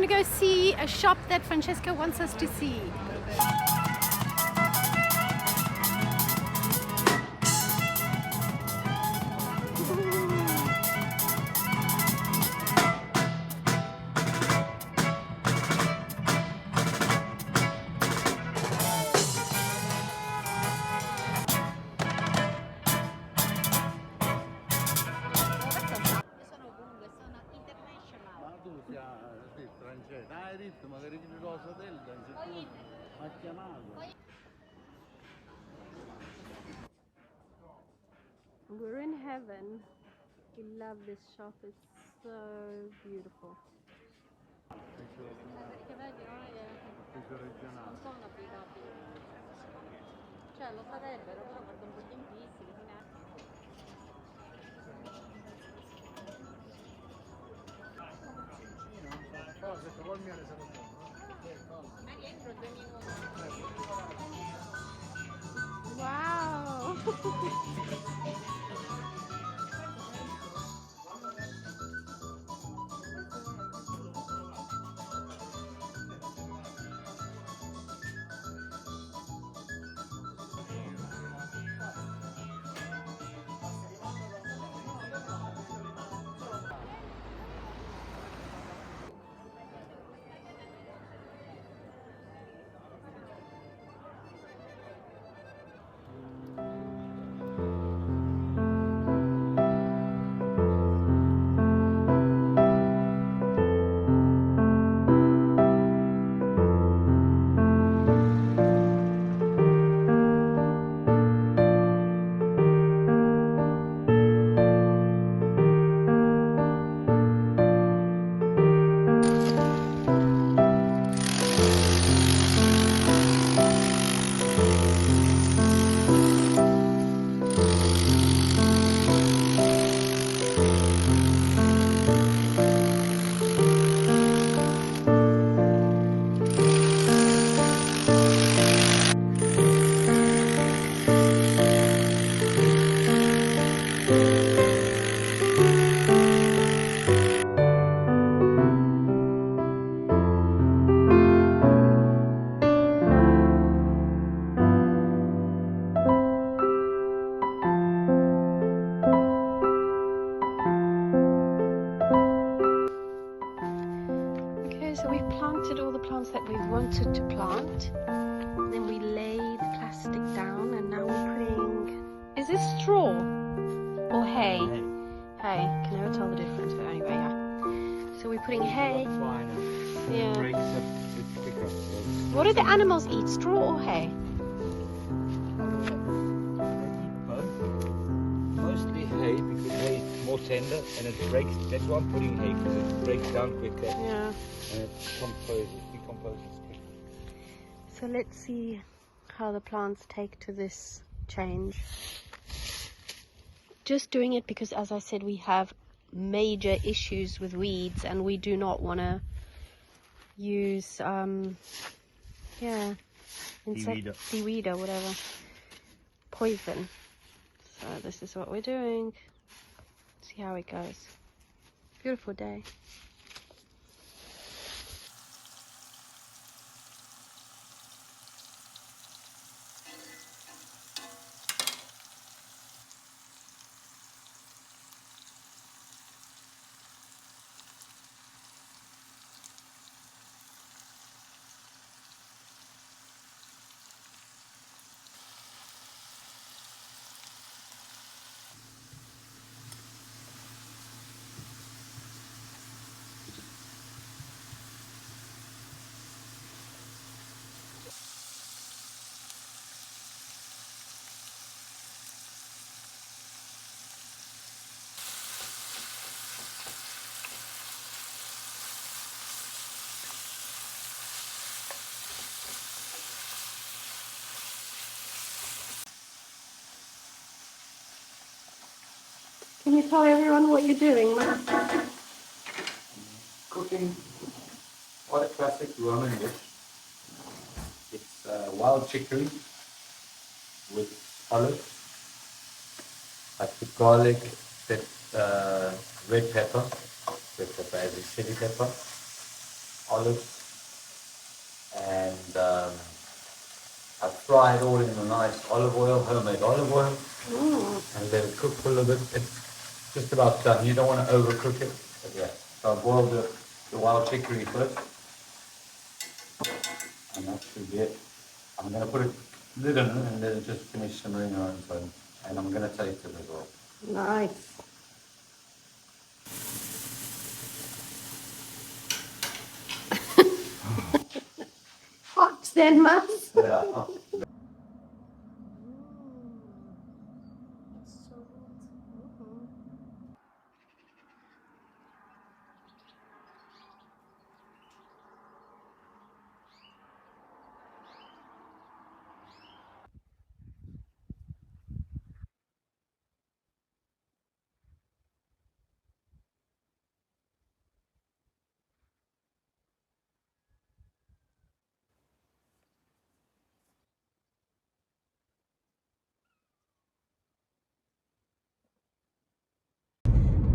going to go see a shop that Francesca wants us to see. We're in heaven. We love this shop, it's so beautiful. Wow! So we've planted all the plants that we wanted to plant. Then we laid plastic down and now we're putting... Is this straw or hay? Hay. Can never tell the difference, but anyway, yeah. So we're putting hay. Yeah. What do the animals eat? Straw or hay? Mostly hay, because hay is more tender and it breaks. That's why I'm putting hay, because it breaks down quicker. Yeah. And it decomposes quicker. So let's see how the plants take to this change. Just doing it because, as I said, we have major issues with weeds and we do not want to use seaweed or whatever, poison. So this is what we're doing. See how it goes. Beautiful day. Can you tell everyone what you're doing, Matt? Cooking quite a classic Roman dish. It's wild chicory with olives, like the garlic, red pepper as a chili pepper, olives, and I fry it all in a nice olive oil, homemade olive oil, and let it cook for a little bit. It's just about done. You don't want to overcook it. But yeah, so I boiled the wild chicory first, and that should be it. I'm going to put a lid on it and let it just finish simmering on its own, and I'm going to taste it as well. Nice. Hot then, Mas. Yeah.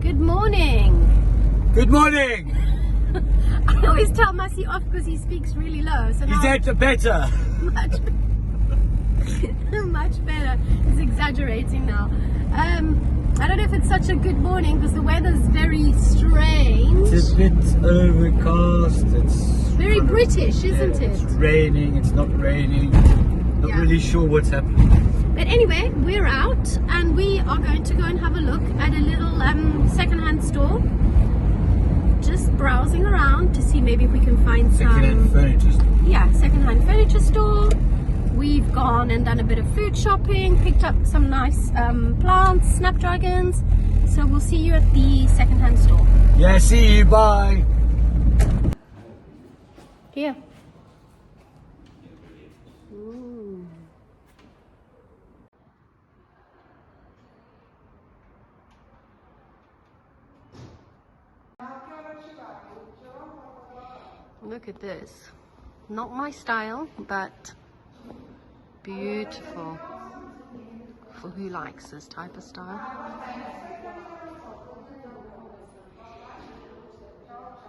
Good morning. Good morning! I always tell Massi off because he speaks really low. So now Is that better? much, much better. He's exaggerating now. I don't know if it's such a good morning because the weather's very strange. It's a bit overcast. It's Very British, isn't It's it? raining, it's not raining. Not Yeah. really sure what's happening. But anyway, we're out and we are going to go and have a look at a little second-hand store. Just browsing around to see maybe if we can find Second-hand furniture store. yeah, second-hand furniture store. We've gone and done a bit of food shopping, picked up some nice plants, snapdragons. So we'll see you at the second-hand store. Yeah, see you, bye! Here. Look at this. Not my style, but beautiful for who likes this type of style.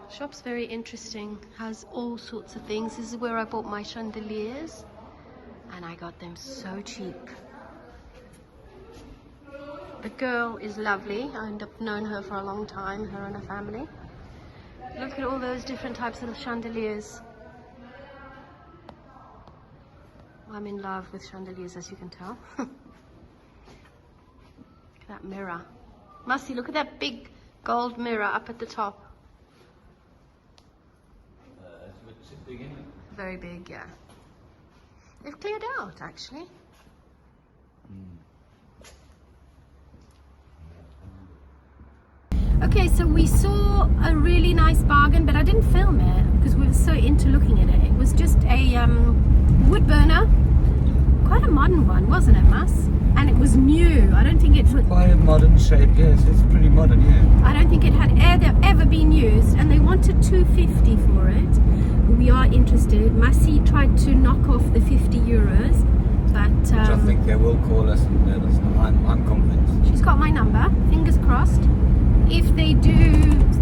Shop's very interesting, has all sorts of things. This is where I bought my chandeliers and I got them so cheap. The girl is lovely. I've known her for a long time, her and her family. Look at all those different types of chandeliers. I'm in love with chandeliers, as you can tell. Look at that mirror. Massi, look at that big gold mirror up at the top. It's big, isn't it? Very big, yeah. They've cleared out, actually. Okay, so we saw a really nice bargain, but I didn't film it because we were so into looking at it. It was just a wood burner, quite a modern one, wasn't it, Mas? And it was new. I don't think it was. Quite a modern shape, yes, it's pretty modern, yeah. I don't think it had ever been used, and they wanted $250 for it. We are interested. Massi tried to knock off the €50, but Which I think they will call us and let us know. I'm convinced. she's got my number. Fingers crossed. If they do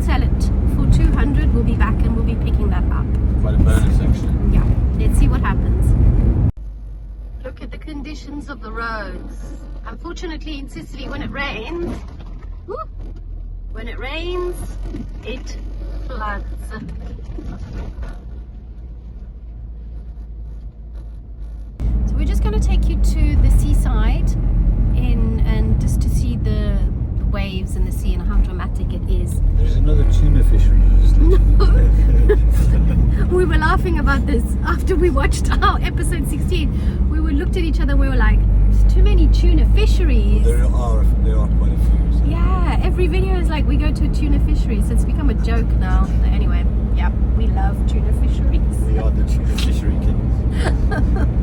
sell it for $200, we'll be back and we'll be picking that up. By the burner section. Yeah, let's see what happens. Look at the conditions of the roads. Unfortunately, in Sicily, when it rains, it floods. So we're just going to take you to the seaside and just to see the waves and the sea and how dramatic it is. There's another tuna fishery. We were laughing about this after we watched our episode 16. We looked at each other and we were like, there's too many tuna fisheries. There are quite a few. So. Yeah, every video is like we go to a tuna fishery, so it's become a joke now. But anyway, yeah, we love tuna fisheries. We are the tuna fishery kings.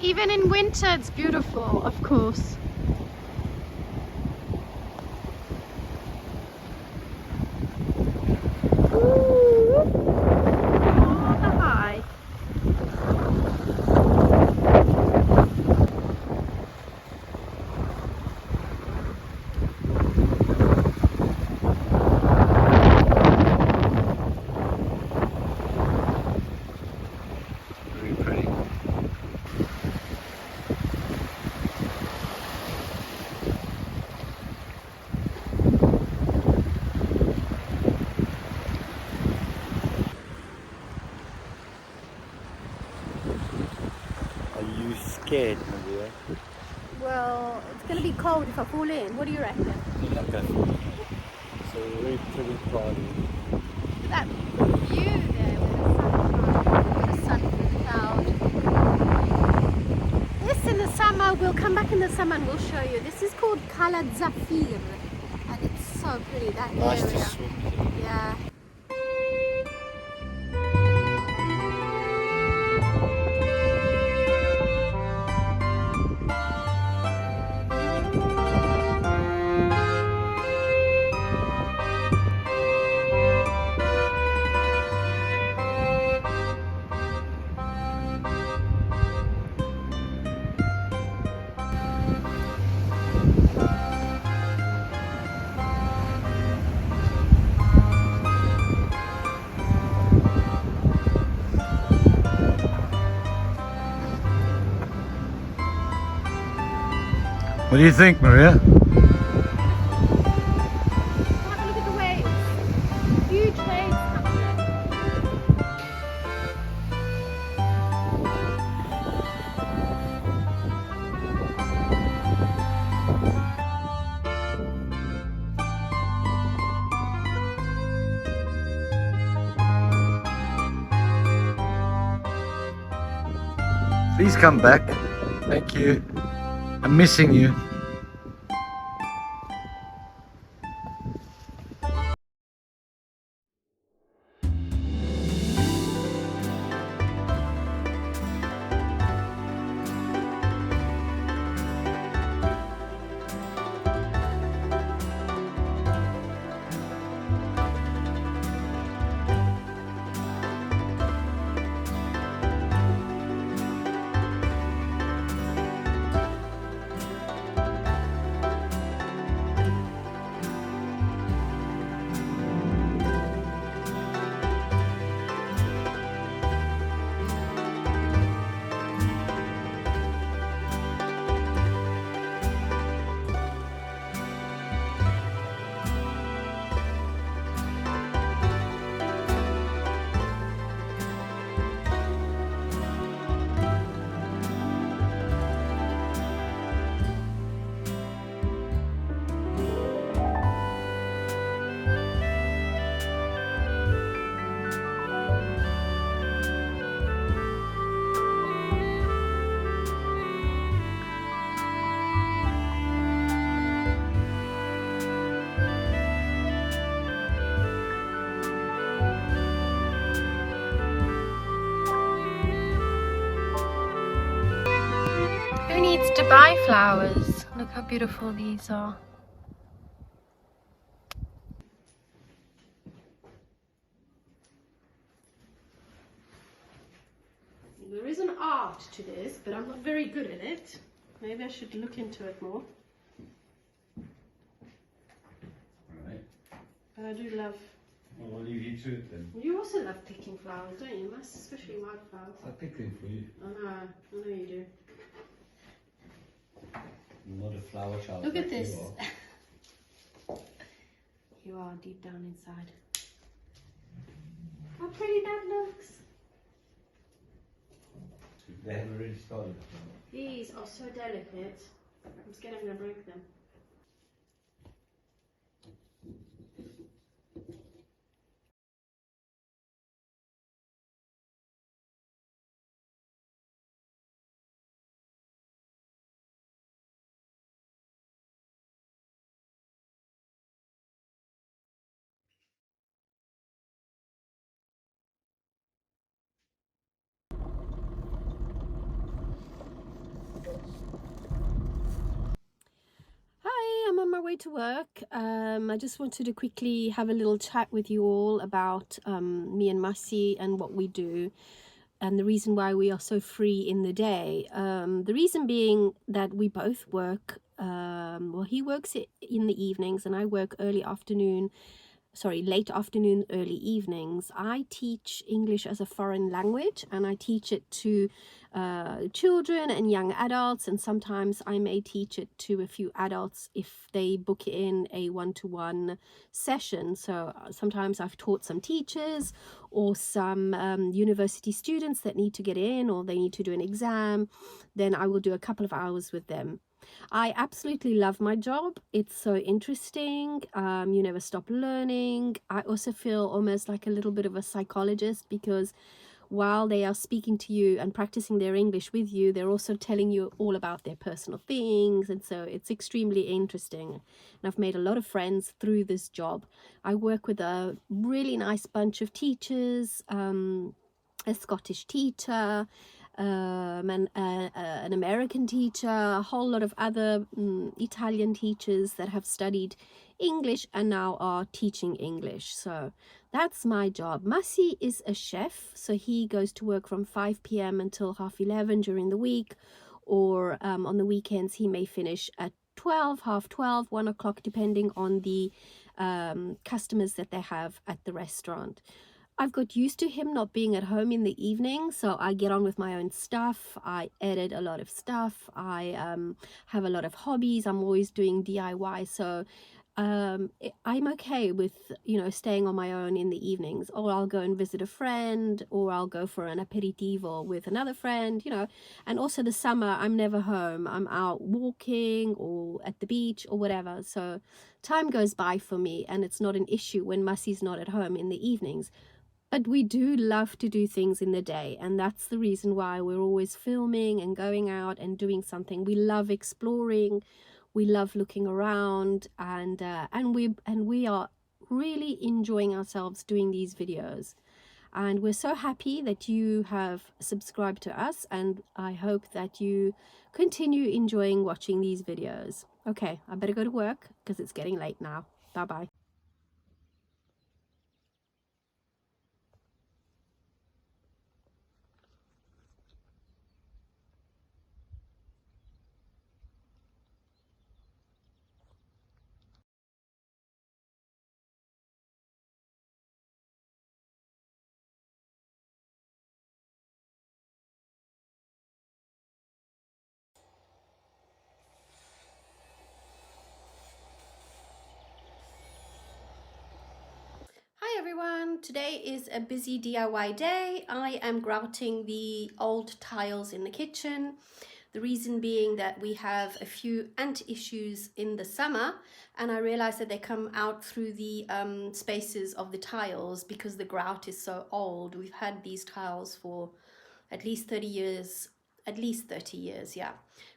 Even in winter, it's beautiful, of course. Ooh. scared, Maria? Well, it's going to be cold if I fall in. What do you reckon? Okay. So we're very pretty party. Look at that view there with the sun through the cloud. This in the summer, we'll come back in the summer and we'll show you. This is called Cala Zafir and it's so pretty, that Nice to area. swim. Yeah. What do you think, Maria? Have a look at the waves. Huge waves coming in. Please come back. Thank you. I'm missing you. Who needs to buy flowers? Look how beautiful these are. There is an art to this, but I'm not very good at it. Maybe I should look into it more. Alright. But I do love... Well, we'll leave you to it then. You also love picking flowers, don't you? Especially white flowers. I'll pick them for you. I know you do. I'm not a flower child. Look at like you this. are. You are deep down inside. How pretty that looks. They have already started. These are so delicate. I'm scared I'm going to break them. Hi, I'm on my way to work. I just wanted to quickly have a little chat with you all about me and Massi and what we do and the reason why we are so free in the day. The reason being that we both work, well, he works in the evenings and I work early afternoon late afternoon, early evenings, I teach English as a foreign language, and I teach it to children and young adults, and sometimes I may teach it to a few adults if they book in a one-to-one session. So sometimes I've taught some teachers or some university students that need to get in, or they need to do an exam. Then I will do a couple of hours with them. I absolutely love my job. It's so interesting. You never stop learning. I also feel almost like a little bit of a psychologist, because while they are speaking to you and practicing their English with you, they're also telling you all about their personal things. And so it's extremely interesting. And I've made a lot of friends through this job. I work with a really nice bunch of teachers, a Scottish teacher, an American teacher, a whole lot of other Italian teachers that have studied English and now are teaching English. So that's my job. Massi is a chef, so he goes to work from 5 p.m. until 11:30 during the week, or on the weekends he may finish at 12, 12:30, 1 o'clock, depending on the customers that they have at the restaurant. I've got used to him not being at home in the evening, so I get on with my own stuff. I edit a lot of stuff. I have a lot of hobbies. I'm always doing DIY, so I'm okay with, you know, staying on my own in the evenings, or I'll go and visit a friend, or I'll go for an aperitivo with another friend, you know. And also the summer, I'm never home. I'm out walking or at the beach or whatever. So time goes by for me, and it's not an issue when Massi's not at home in the evenings. But we do love to do things in the day, and that's the reason why we're always filming and going out and doing something. We love exploring, we love looking around, and we are really enjoying ourselves doing these videos. And we're so happy that you have subscribed to us, and I hope that you continue enjoying watching these videos. Okay, I better go to work because it's getting late now. Bye-bye. Hi everyone, today is a busy DIY day. I am grouting the old tiles in the kitchen. The reason being that we have a few ant issues in the summer, and I realized that they come out through the spaces of the tiles because the grout is so old. We've had these tiles for at least 30 years. At least 30 years, yeah.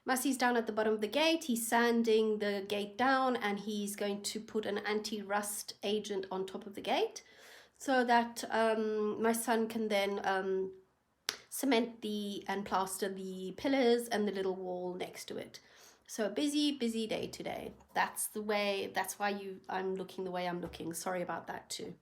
Massi's down at the bottom of the gate. He's sanding the gate down, and he's going to put an anti-rust agent on top of the gate so that my son can then cement and plaster the pillars and the little wall next to it. So a busy day today. That's why I'm looking the way I'm looking. Sorry about that too.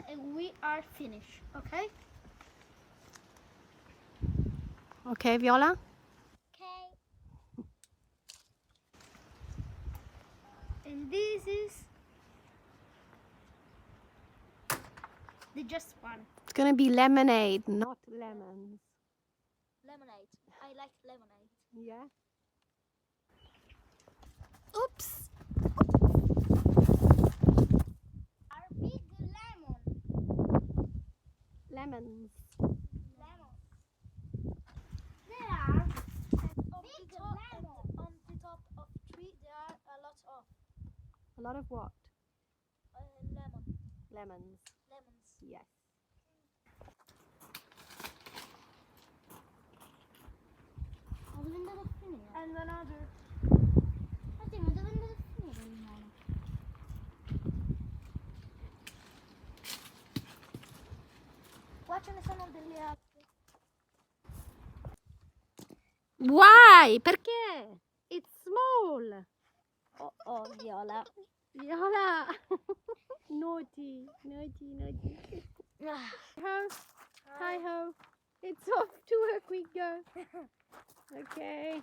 and we are finished, okay? Okay, Viola? Okay. And this is the just one. It's gonna be lemonade, not lemons. Lemonade. I like lemonade. Yeah. Oops. Are big lemon. Lemons. Lemon. There are big lemon. On the top of tree there are a lot of A lot of what? lemon. Lemons. Lemons. Yes. Dove andate a finire? And another. Sì, ma dove andate a finire il limone? Qua ce ne sono delle altre. Why? Perché? It's small. Oh, Viola. Viola. Naughty, naughty, naughty. Ho. Hi ho. It's off to work we go. Okay.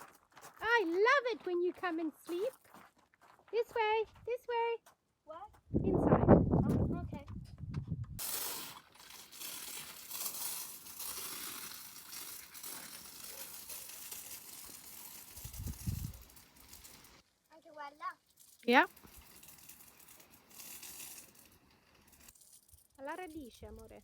I love it when you come and sleep. This way, this way. What? Inside. Oh, okay. Anche quella? Yeah. Alla radice, amore.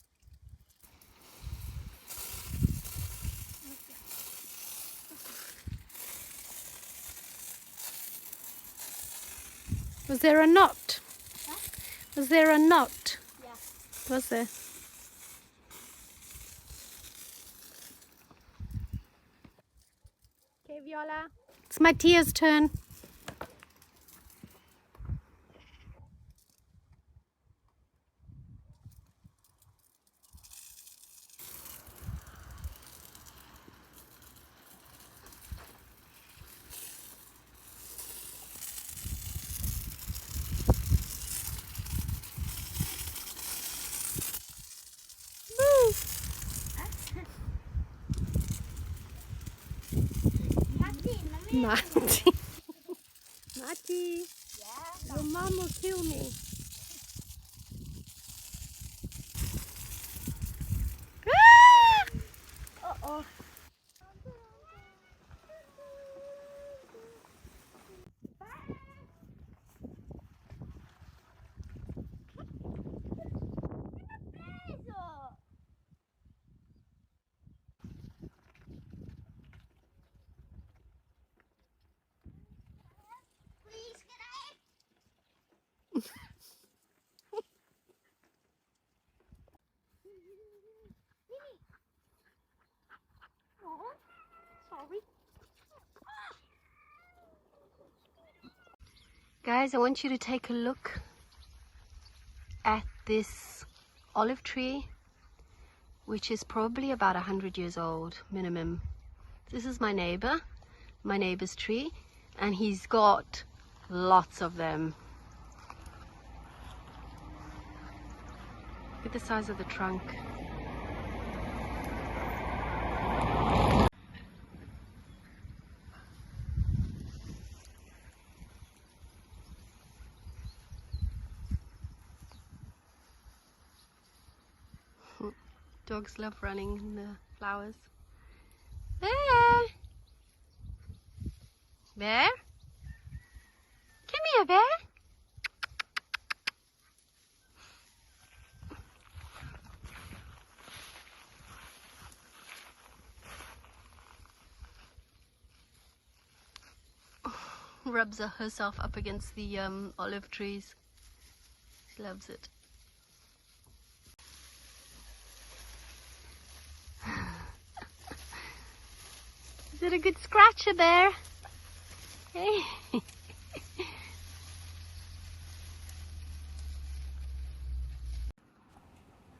Was there a knot? Huh? Was there a knot? Yeah. Was there? Okay, Viola. It's Mattia's turn. Matti. Matti, Yeah. your mom will kill me. Ah! Uh-oh. Please, can I? Oh, sorry. Guys, I want you to take a look at this olive tree, which is probably about 100 years old minimum. This is my neighbor's tree, and he's got lots of them. Look at the size of the trunk. Dogs love running in the flowers. Bear! Bear? Come here, Bear. Rubs herself up against the olive trees. She loves it. Is it a good scratcher, Bear? Hey.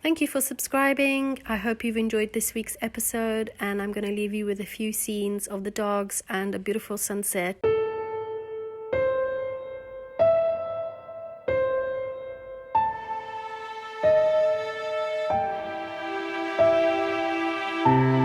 Thank you for subscribing. I hope you've enjoyed this week's episode, and I'm going to leave you with a few scenes of the dogs and a beautiful sunset. Bye.